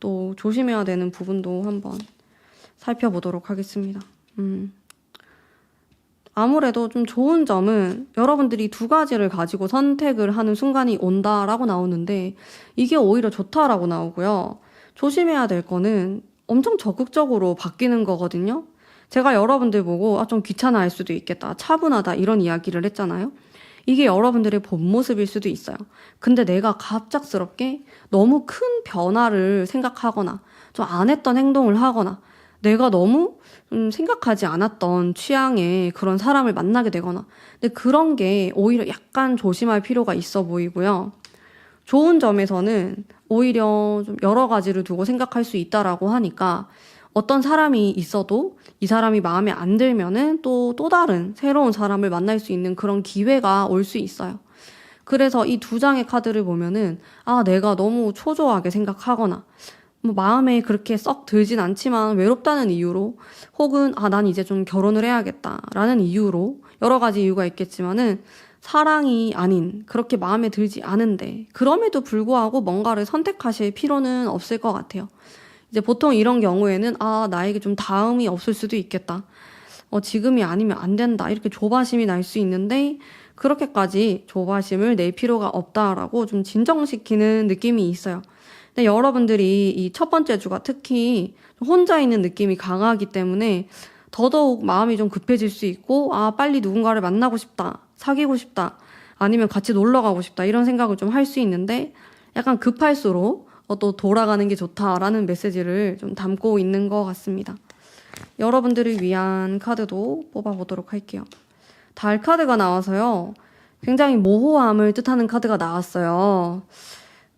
또 조심해야 되는 부분도 한번 살펴보도록 하겠습니다. 아무래도 좀 좋은 점은 여러분들이 두 가지를 가지고 선택을 하는 순간이 온다라고 나오는데 이게 오히려 좋다라고 나오고요. 조심해야 될 거는 엄청 적극적으로 바뀌는 거거든요. 제가 여러분들 보고 좀 귀찮아할 수도 있겠다, 차분하다 이런 이야기를 했잖아요. 이게 여러분들의 본 모습일 수도 있어요. 근데 내가 갑작스럽게 너무 큰 변화를 생각하거나 좀 안 했던 행동을 하거나 내가 너무 생각하지 않았던 취향의 그런 사람을 만나게 되거나 근데 그런 게 오히려 약간 조심할 필요가 있어 보이고요. 좋은 점에서는 오히려 좀 여러 가지를 두고 생각할 수 있다라고 하니까 어떤 사람이 있어도 이 사람이 마음에 안 들면은 또 다른 새로운 사람을 만날 수 있는 그런 기회가 올 수 있어요. 그래서 이 두 장의 카드를 보면은 내가 너무 초조하게 생각하거나 마음에 그렇게 썩 들진 않지만 외롭다는 이유로 혹은 난 이제 좀 결혼을 해야겠다라는 이유로 여러 가지 이유가 있겠지만은 사랑이 아닌 그렇게 마음에 들지 않은데 그럼에도 불구하고 뭔가를 선택하실 필요는 없을 것 같아요. 이제 보통 이런 경우에는 나에게 좀 다음이 없을 수도 있겠다. 지금이 아니면 안 된다. 이렇게 조바심이 날 수 있는데 그렇게까지 조바심을 낼 필요가 없다라고 좀 진정시키는 느낌이 있어요. 근데 여러분들이 이 첫 번째 주가 특히 혼자 있는 느낌이 강하기 때문에 더더욱 마음이 좀 급해질 수 있고 빨리 누군가를 만나고 싶다. 사귀고 싶다. 아니면 같이 놀러 가고 싶다. 이런 생각을 좀 할 수 있는데 약간 급할수록 또 돌아가는 게 좋다라는 메시지를 좀 담고 있는 것 같습니다. 여러분들을 위한 카드도 뽑아보도록 할게요. 달 카드가 나와서요. 굉장히 모호함을 뜻하는 카드가 나왔어요.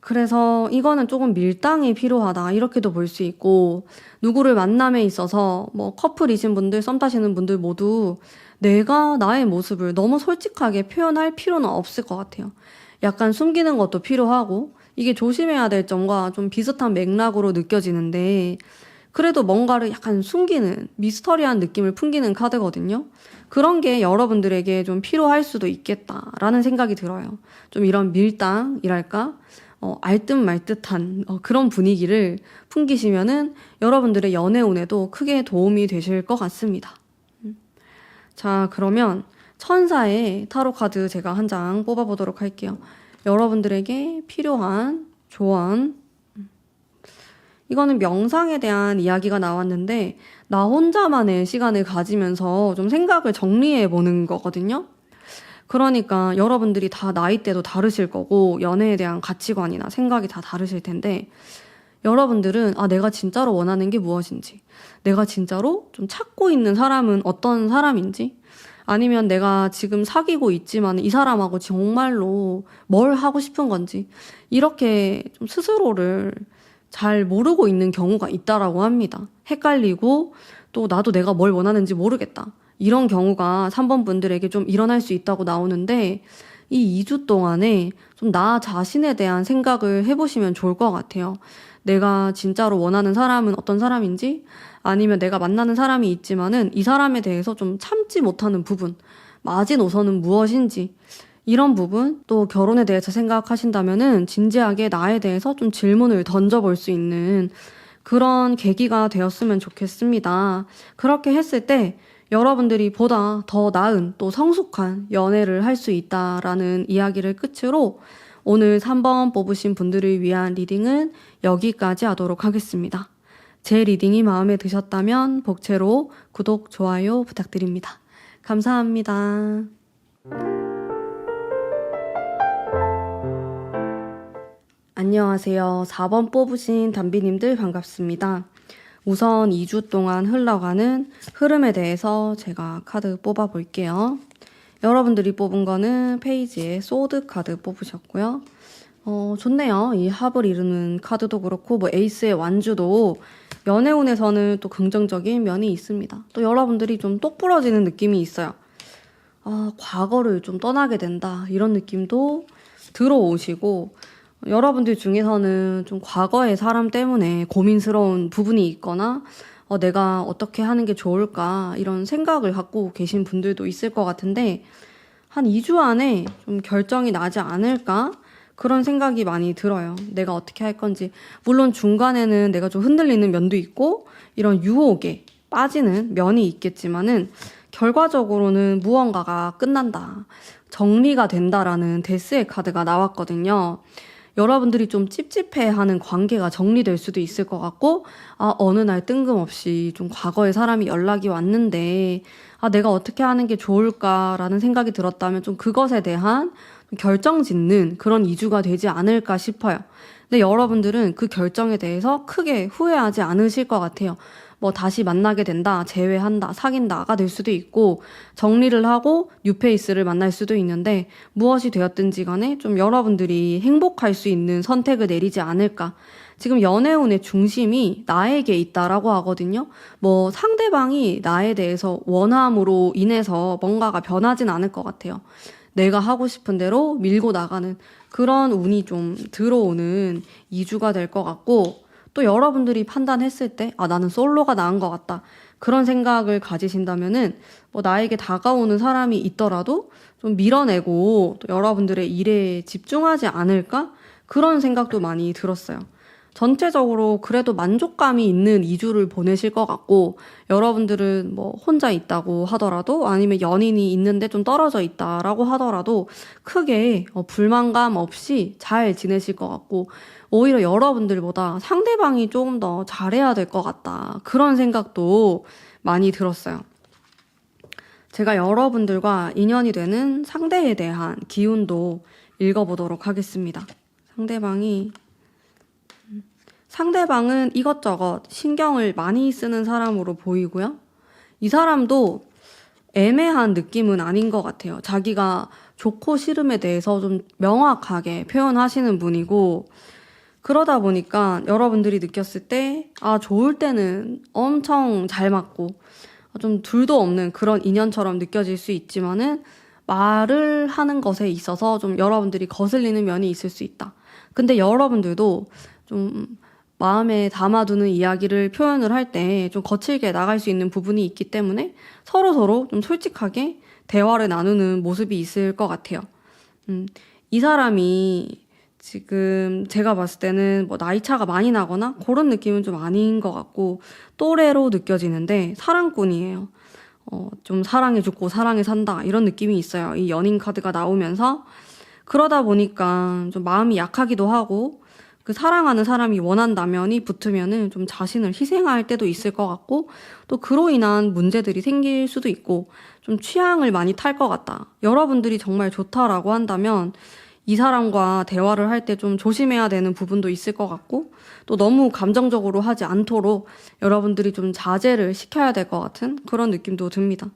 그래서 이거는 조금 밀당이 필요하다 이렇게도 볼 수 있고, 누구를 만남에 있어서 뭐 커플이신 분들, 썸 타시는 분들 모두 내가 나의 모습을 너무 솔직하게 표현할 필요는 없을 것 같아요. 약간 숨기는 것도 필요하고, 이게 조심해야 될 점과 좀 비슷한 맥락으로 느껴지는데, 그래도 뭔가를 약간 숨기는 미스터리한 느낌을 풍기는 카드거든요. 그런 게 여러분들에게 좀 필요할 수도 있겠다라는 생각이 들어요. 좀 이런 밀당이랄까? 알듯말듯한 그런 분위기를 풍기시면은 여러분들의 연애운에도 크게 도움이 되실 것 같습니다. 자, 그러면 천사의 타로 카드 제가 한 장 뽑아보도록 할게요. 여러분들에게 필요한 조언. 이거는 명상에 대한 이야기가 나왔는데, 나 혼자만의 시간을 가지면서 좀 생각을 정리해 보는 거거든요. 그러니까 여러분들이 다 나이대도 다르실 거고, 연애에 대한 가치관이나 생각이 다 다르실 텐데, 여러분들은 내가 진짜로 원하는 게 무엇인지, 내가 진짜로 좀 찾고 있는 사람은 어떤 사람인지, 아니면 내가 지금 사귀고 있지만 이 사람하고 정말로 뭘 하고 싶은 건지, 이렇게 좀 스스로를 잘 모르고 있는 경우가 있다라고 합니다. 헷갈리고 또 나도 내가 뭘 원하는지 모르겠다. 이런 경우가 3번 분들에게 좀 일어날 수 있다고 나오는데, 이 2주 동안에 좀 나 자신에 대한 생각을 해보시면 좋을 것 같아요. 내가 진짜로 원하는 사람은 어떤 사람인지, 아니면 내가 만나는 사람이 있지만은 이 사람에 대해서 좀 참지 못하는 부분, 마지노선은 무엇인지, 이런 부분, 또 결혼에 대해서 생각하신다면은 진지하게 나에 대해서 좀 질문을 던져볼 수 있는 그런 계기가 되었으면 좋겠습니다. 그렇게 했을 때 여러분들이 보다 더 나은 또 성숙한 연애를 할 수 있다라는 이야기를 끝으로 오늘 3번 뽑으신 분들을 위한 리딩은 여기까지 하도록 하겠습니다. 제 리딩이 마음에 드셨다면 복채로 구독, 좋아요 부탁드립니다. 감사합니다. 안녕하세요. 4번 뽑으신 담비님들 반갑습니다. 우선 2주 동안 흘러가는 흐름에 대해서 제가 카드 뽑아볼게요. 여러분들이 뽑은 거는 페이지에 소드 카드 뽑으셨고요. 좋네요. 이 합을 이루는 카드도 그렇고, 에이스의 완주도 연애운에서는 또 긍정적인 면이 있습니다. 또 여러분들이 좀 똑부러지는 느낌이 있어요. 과거를 좀 떠나게 된다. 이런 느낌도 들어오시고, 여러분들 중에서는 좀 과거의 사람 때문에 고민스러운 부분이 있거나, 내가 어떻게 하는 게 좋을까, 이런 생각을 갖고 계신 분들도 있을 것 같은데, 한 2주 안에 좀 결정이 나지 않을까? 그런 생각이 많이 들어요. 내가 어떻게 할 건지. 물론 중간에는 내가 좀 흔들리는 면도 있고, 이런 유혹에 빠지는 면이 있겠지만은, 결과적으로는 무언가가 끝난다. 정리가 된다라는 데스의 카드가 나왔거든요. 여러분들이 좀 찝찝해하는 관계가 정리될 수도 있을 것 같고, 어느 날 뜬금없이 좀 과거의 사람이 연락이 왔는데, 내가 어떻게 하는 게 좋을까라는 생각이 들었다면 좀 그것에 대한 결정 짓는 그런 2주가 되지 않을까 싶어요. 근데 여러분들은 그 결정에 대해서 크게 후회하지 않으실 것 같아요. 다시 만나게 된다, 재회한다, 사귄다가 될 수도 있고, 정리를 하고 뉴페이스를 만날 수도 있는데, 무엇이 되었든지 간에 좀 여러분들이 행복할 수 있는 선택을 내리지 않을까. 지금 연애운의 중심이 나에게 있다라고 하거든요. 상대방이 나에 대해서 원함으로 인해서 뭔가가 변하진 않을 것 같아요. 내가 하고 싶은 대로 밀고 나가는 그런 운이 좀 들어오는 2주가 될 것 같고, 또 여러분들이 판단했을 때 나는 솔로가 나은 것 같다. 그런 생각을 가지신다면은 나에게 다가오는 사람이 있더라도 좀 밀어내고 또 여러분들의 일에 집중하지 않을까? 그런 생각도 많이 들었어요. 전체적으로 그래도 만족감이 있는 2주를 보내실 것 같고, 여러분들은 혼자 있다고 하더라도 아니면 연인이 있는데 좀 떨어져 있다라고 하더라도 크게 불만감 없이 잘 지내실 것 같고, 오히려 여러분들보다 상대방이 조금 더 잘해야 될 것 같다. 그런 생각도 많이 들었어요. 제가 여러분들과 인연이 되는 상대에 대한 기운도 읽어보도록 하겠습니다. 상대방은 이것저것 신경을 많이 쓰는 사람으로 보이고요. 이 사람도 애매한 느낌은 아닌 것 같아요. 자기가 좋고 싫음에 대해서 좀 명확하게 표현하시는 분이고, 그러다 보니까 여러분들이 느꼈을 때, 좋을 때는 엄청 잘 맞고, 좀 둘도 없는 그런 인연처럼 느껴질 수 있지만은, 말을 하는 것에 있어서 좀 여러분들이 거슬리는 면이 있을 수 있다. 근데 여러분들도 좀 마음에 담아두는 이야기를 표현을 할 때 좀 거칠게 나갈 수 있는 부분이 있기 때문에 서로서로 좀 솔직하게 대화를 나누는 모습이 있을 것 같아요. 이 사람이 지금 제가 봤을 때는 뭐 나이 차가 많이 나거나 그런 느낌은 좀 아닌 것 같고 또래로 느껴지는데 사랑꾼이에요. 좀 사랑해 죽고 사랑해 산다 이런 느낌이 있어요. 이 연인 카드가 나오면서 그러다 보니까 좀 마음이 약하기도 하고 그 사랑하는 사람이 원한다면이 붙으면은 좀 자신을 희생할 때도 있을 것 같고 또 그로 인한 문제들이 생길 수도 있고 좀 취향을 많이 탈 것 같다. 여러분들이 정말 좋다라고 한다면 이 사람과 대화를 할 때 좀 조심해야 되는 부분도 있을 것 같고 또 너무 감정적으로 하지 않도록 여러분들이 좀 자제를 시켜야 될 것 같은 그런 느낌도 듭니다.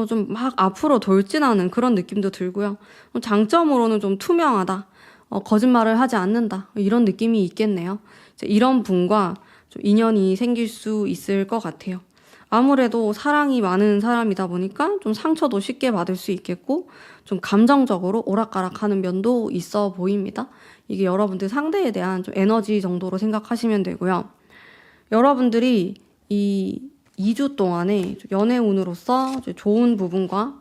좀 막 앞으로 돌진하는 그런 느낌도 들고요. 장점으로는 좀 투명하다. 거짓말을 하지 않는다. 이런 느낌이 있겠네요. 이런 분과 좀 인연이 생길 수 있을 것 같아요. 아무래도 사랑이 많은 사람이다 보니까 좀 상처도 쉽게 받을 수 있겠고 좀 감정적으로 오락가락하는 면도 있어 보입니다. 이게 여러분들 상대에 대한 좀 에너지 정도로 생각하시면 되고요. 여러분들이 이 2주 동안에 연애운으로서 좋은 부분과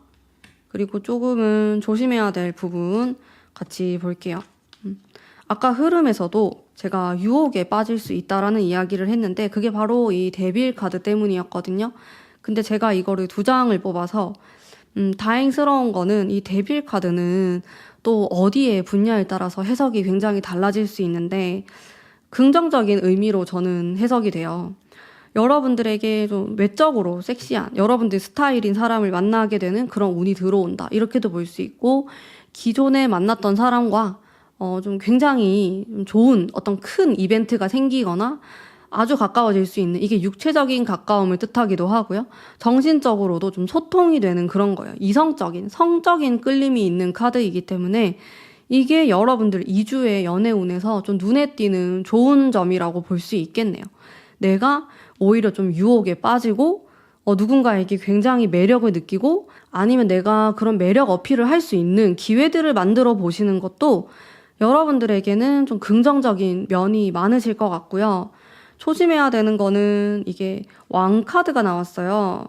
그리고 조금은 조심해야 될 부분 같이 볼게요. 아까 흐름에서도 제가 유혹에 빠질 수 있다라는 이야기를 했는데 그게 바로 이 데빌 카드 때문이었거든요. 근데 제가 이거를 2장을 뽑아서 다행스러운 거는 이 데빌 카드는 또 어디에 분야에 따라서 해석이 굉장히 달라질 수 있는데 긍정적인 의미로 저는 해석이 돼요. 여러분들에게 좀 외적으로 섹시한 여러분들 스타일인 사람을 만나게 되는 그런 운이 들어온다. 이렇게도 볼 수 있고 기존에 만났던 사람과 좀 굉장히 좋은 어떤 큰 이벤트가 생기거나 아주 가까워질 수 있는 이게 육체적인 가까움을 뜻하기도 하고요. 정신적으로도 좀 소통이 되는 그런 거예요. 이성적인, 성적인 끌림이 있는 카드이기 때문에 이게 여러분들 2주의 연애운에서 좀 눈에 띄는 좋은 점이라고 볼 수 있겠네요. 내가 오히려 좀 유혹에 빠지고 누군가에게 굉장히 매력을 느끼고 아니면 내가 그런 매력 어필을 할 수 있는 기회들을 만들어 보시는 것도 여러분들에게는 좀 긍정적인 면이 많으실 것 같고요. 조심해야 되는 거는 이게 왕카드가 나왔어요.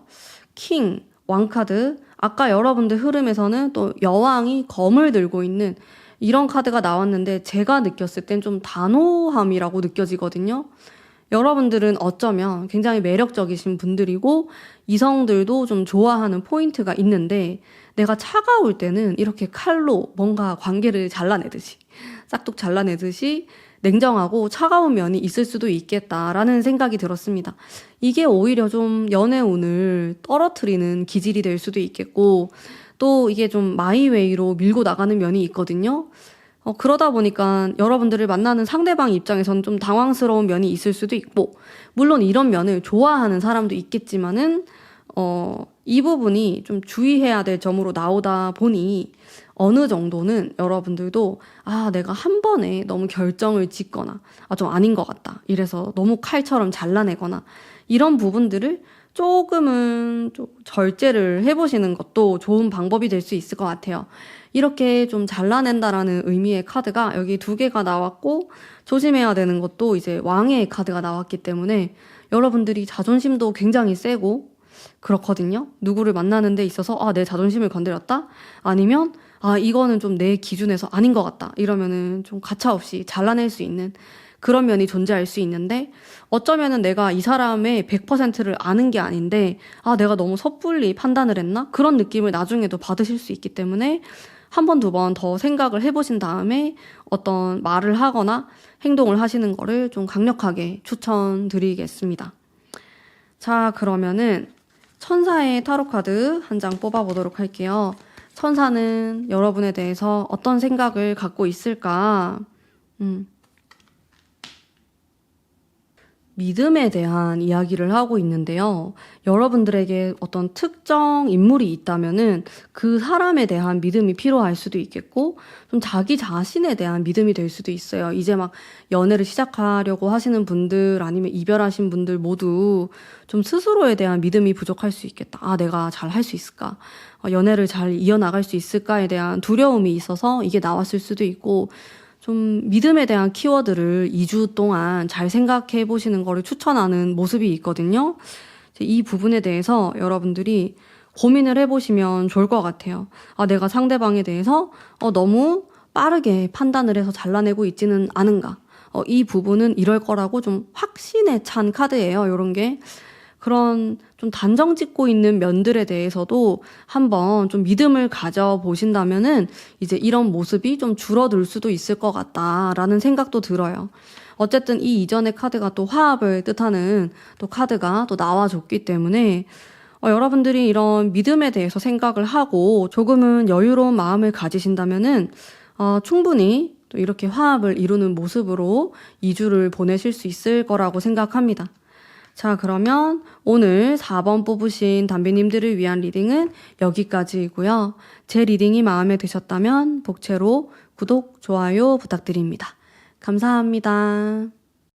킹, 왕카드. 아까 여러분들 흐름에서는 또 여왕이 검을 들고 있는 이런 카드가 나왔는데 제가 느꼈을 땐 좀 단호함이라고 느껴지거든요. 여러분들은 어쩌면 굉장히 매력적이신 분들이고 이성들도 좀 좋아하는 포인트가 있는데 내가 차가울 때는 이렇게 칼로 뭔가 관계를 잘라내듯이 싹둑 잘라내듯이 냉정하고 차가운 면이 있을 수도 있겠다라는 생각이 들었습니다. 이게 오히려 좀 연애운을 떨어뜨리는 기질이 될 수도 있겠고 또 이게 좀 마이웨이로 밀고 나가는 면이 있거든요. 그러다 보니까 여러분들을 만나는 상대방 입장에서는 좀 당황스러운 면이 있을 수도 있고 물론 이런 면을 좋아하는 사람도 있겠지만은 이 부분이 좀 주의해야 될 점으로 나오다 보니 어느 정도는 여러분들도 내가 한 번에 너무 결정을 짓거나 좀 아닌 것 같다. 이래서 너무 칼처럼 잘라내거나 이런 부분들을 조금은 좀 절제를 해보시는 것도 좋은 방법이 될 수 있을 것 같아요. 이렇게 좀 잘라낸다라는 의미의 카드가 여기 2개가 나왔고 조심해야 되는 것도 이제 왕의 카드가 나왔기 때문에 여러분들이 자존심도 굉장히 세고 그렇거든요. 누구를 만나는 데 있어서 내 자존심을 건드렸다? 아니면 이거는 좀 내 기준에서 아닌 것 같다. 이러면은 좀 가차없이 잘라낼 수 있는 그런 면이 존재할 수 있는데 어쩌면은 내가 이 사람의 100%를 아는 게 아닌데 내가 너무 섣불리 판단을 했나? 그런 느낌을 나중에도 받으실 수 있기 때문에 한 번, 2번 더 생각을 해보신 다음에 어떤 말을 하거나 행동을 하시는 거를 좀 강력하게 추천드리겠습니다. 자, 그러면은 천사의 타로 카드 한 장 뽑아보도록 할게요. 천사는 여러분에 대해서 어떤 생각을 갖고 있을까? 믿음에 대한 이야기를 하고 있는데요. 여러분들에게 어떤 특정 인물이 있다면은 그 사람에 대한 믿음이 필요할 수도 있겠고, 좀 자기 자신에 대한 믿음이 될 수도 있어요. 이제 막 연애를 시작하려고 하시는 분들, 아니면 이별하신 분들 모두 좀 스스로에 대한 믿음이 부족할 수 있겠다. 아, 내가 잘 할 수 있을까? 연애를 잘 이어나갈 수 있을까에 대한 두려움이 있어서 이게 나왔을 수도 있고, 좀 믿음에 대한 키워드를 2주 동안 잘 생각해 보시는 거를 추천하는 모습이 있거든요. 이 부분에 대해서 여러분들이 고민을 해보시면 좋을 것 같아요. 아, 내가 상대방에 대해서 너무 빠르게 판단을 해서 잘라내고 있지는 않은가. 이 부분은 이럴 거라고 좀 확신에 찬 카드예요. 이런 게. 그런 좀 단정 짓고 있는 면들에 대해서도 한번 좀 믿음을 가져보신다면은 이제 이런 모습이 좀 줄어들 수도 있을 것 같다라는 생각도 들어요. 어쨌든 이 이전의 카드가 또 화합을 뜻하는 또 카드가 또 나와줬기 때문에 여러분들이 이런 믿음에 대해서 생각을 하고 조금은 여유로운 마음을 가지신다면은 충분히 또 이렇게 화합을 이루는 모습으로 2주를 보내실 수 있을 거라고 생각합니다. 자, 그러면 오늘 4번 뽑으신 담비님들을 위한 리딩은 여기까지이고요. 제 리딩이 마음에 드셨다면 복채로 구독, 좋아요 부탁드립니다. 감사합니다.